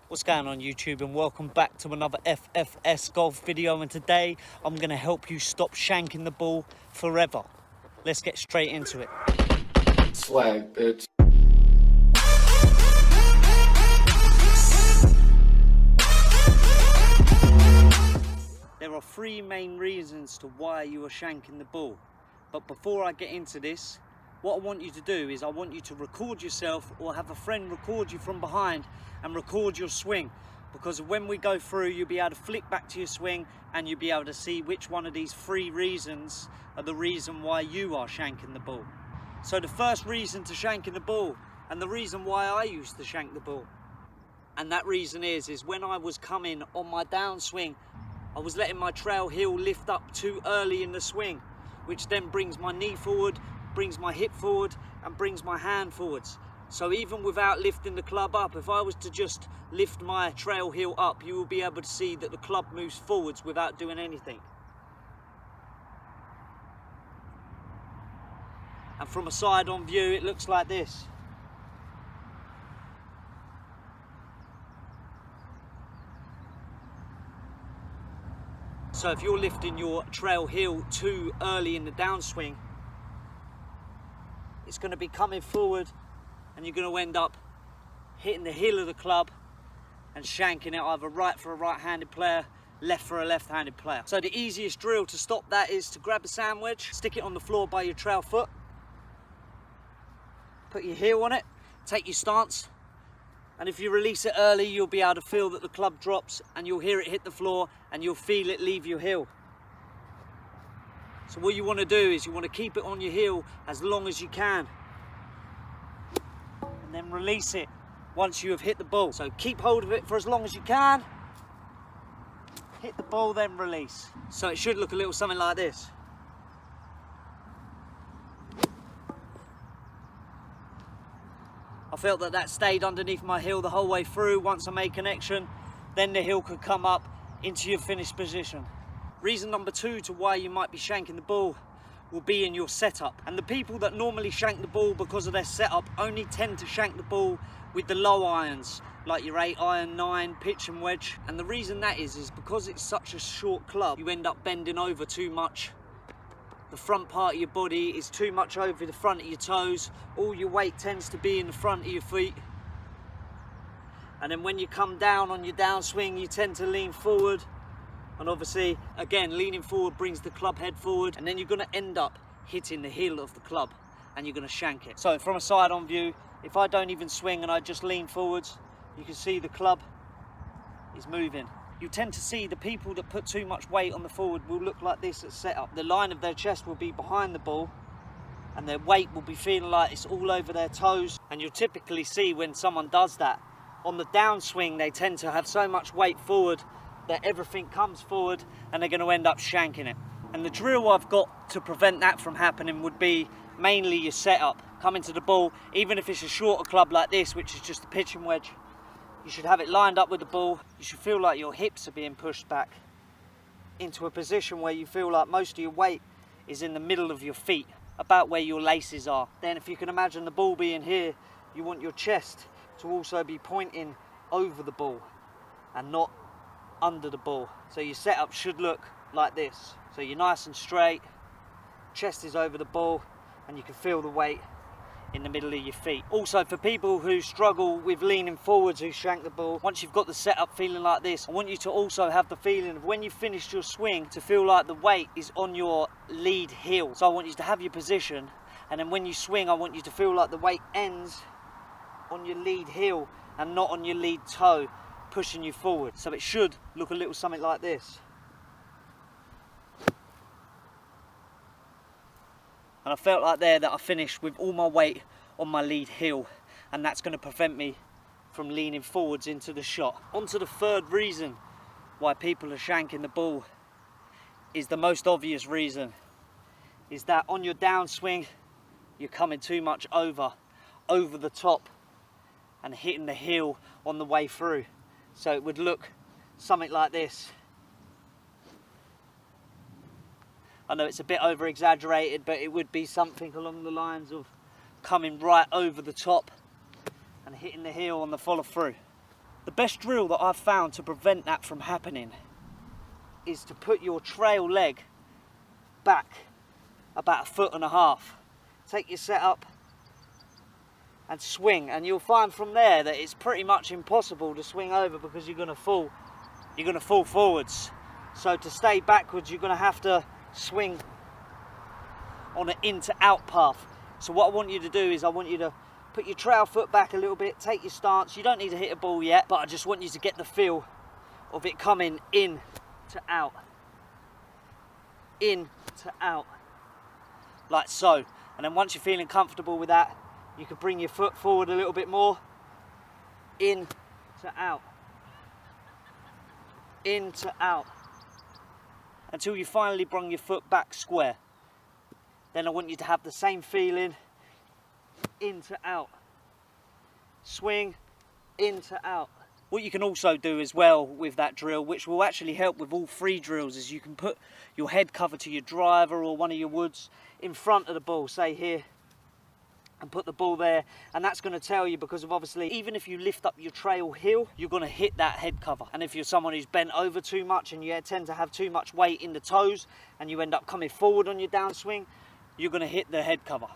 What's going on YouTube, and welcome back to another FFS golf video, and today I'm going to help you stop shanking the ball forever. Let's get straight into it. Swag, bitch. There are three main reasons to why you are shanking the ball, but before I get into this, what I want you to do is I want you to record yourself or have a friend record you from behind and record your swing, because when we go through you'll be able to flick back to your swing and you'll be able to see which one of these three reasons are the reason why you are shanking the ball. So the first reason to shanking the ball, and the reason why I used to shank the ball, and that reason is when I was coming on my downswing, I was letting my trail heel lift up too early in the swing, which then brings my knee forward, brings my hip forward and brings my hand forwards. So even without lifting the club up, if I was to just lift my trail heel up, you will be able to see that the club moves forwards without doing anything. And from a side on view it looks like this. So if you're lifting your trail heel too early in the downswing, it's going to be coming forward and you're going to end up hitting the heel of the club and shanking it either right for a right-handed player, left for a left-handed player. So the easiest drill to stop that is to grab a sand wedge, stick it on the floor by your trail foot, put your heel on it, take your stance, and if you release it early you'll be able to feel that the club drops and you'll hear it hit the floor and you'll feel it leave your heel. So what you want to do is you want to keep it on your heel as long as you can and then release it once you have hit the ball. So keep hold of it for as long as you can, hit the ball, then release. So it should look a little something like this. I felt that stayed underneath my heel the whole way through. Once I made connection, then the heel could come up into your finished position. Reason number two to why you might be shanking the ball will be in your setup. And the people that normally shank the ball because of their setup only tend to shank the ball with the low irons, like your 8 iron, 9, pitch and wedge. And the reason that is because it's such a short club, you end up bending over too much. The front part of your body is too much over the front of your toes. All your weight tends to be in the front of your feet. And then when you come down on your downswing, you tend to lean forward. And obviously, again, leaning forward brings the club head forward, and then you're going to end up hitting the heel of the club and you're going to shank it. So from a side on view, if I don't even swing and I just lean forwards, you can see the club is moving. You tend to see the people that put too much weight on the forward will look like this at setup. The line of their chest will be behind the ball and their weight will be feeling like it's all over their toes. And you'll typically see when someone does that, on the downswing they tend to have so much weight forward that everything comes forward and they're going to end up shanking it. And the drill I've got to prevent that from happening would be mainly your setup. Coming to the ball, even if it's a shorter club like this, which is just a pitch and wedge, you should have it lined up with the ball. You should feel like your hips are being pushed back into a position where you feel like most of your weight is in the middle of your feet, about where your laces are. Then if you can imagine the ball being here, you want your chest to also be pointing over the ball and not under the ball. So your setup should look like this. So you're nice and straight, chest is over the ball, and you can feel the weight in the middle of your feet. Also, for people who struggle with leaning forwards, who shank the ball, once you've got the setup feeling like this, I want you to also have the feeling of when you've finished your swing to feel like the weight is on your lead heel. So I want you to have your position, and then when you swing I want you to feel like the weight ends on your lead heel and not on your lead toe, pushing you forward. So it should look a little something like this. And I felt like there that I finished with all my weight on my lead heel, and that's going to prevent me from leaning forwards into the shot. On to the third reason why people are shanking the ball, is the most obvious reason, is that on your downswing you're coming too much over the top and hitting the heel on the way through. So it would look something like this. I know it's a bit over exaggerated, but it would be something along the lines of coming right over the top and hitting the heel on the follow through. The best drill that I've found to prevent that from happening is to put your trail leg back about 1.5 feet. Take your setup and swing, and you'll find from there that it's pretty much impossible to swing over because you're going to fall forwards. So to stay backwards, you're going to have to swing on an in to out path. So what I want you to do is I want you to put your trail foot back a little bit, take your stance. You don't need to hit a ball yet, but I just want you to get the feel of it coming in to out, in to out, like so. And then once you're feeling comfortable with that, you can bring your foot forward a little bit more, in to out, in to out, until you finally bring your foot back square. Then I want you to have the same feeling, in to out, swing, in to out. What you can also do as well with that drill, which will actually help with all 3 drills, is you can put your head cover to your driver or one of your woods in front of the ball, say here, and put the ball there, and that's going to tell you, because of obviously even if you lift up your trail heel, you're going to hit that head cover. And if you're someone who's bent over too much and you tend to have too much weight in the toes and you end up coming forward on your downswing, you're going to hit the head cover.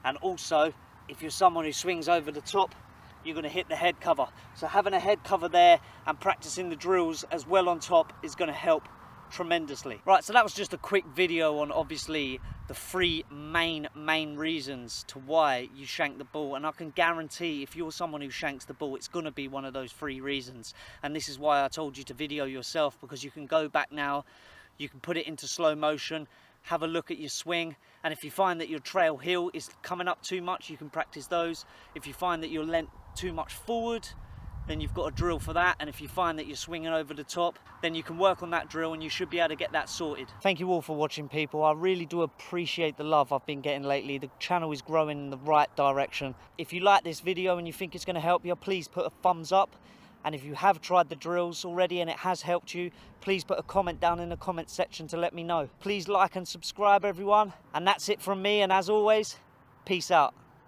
And also if you're someone who swings over the top, you're going to hit the head cover. So having a head cover there and practicing the drills as well on top is going to help tremendously. Right, so that was just a quick video on obviously the 3 main reasons to why you shank the ball, and I can guarantee if you're someone who shanks the ball, it's going to be one of those 3 reasons. And this is why I told you to video yourself, because you can go back now, you can put it into slow motion, have a look at your swing, and if you find that your trail heel is coming up too much, you can practice those. If you find that you're lent too much forward, then you've got a drill for that. And if you find that you're swinging over the top, then you can work on that drill and you should be able to get that sorted. Thank you all for watching, people. I really do appreciate the love I've been getting lately. The channel is growing in the right direction. If you like this video and you think it's going to help you, please put a thumbs up. And if you have tried the drills already and it has helped you, please put a comment down in the comment section to let me know. Please like and subscribe, everyone. And that's it from me, and as always, peace out.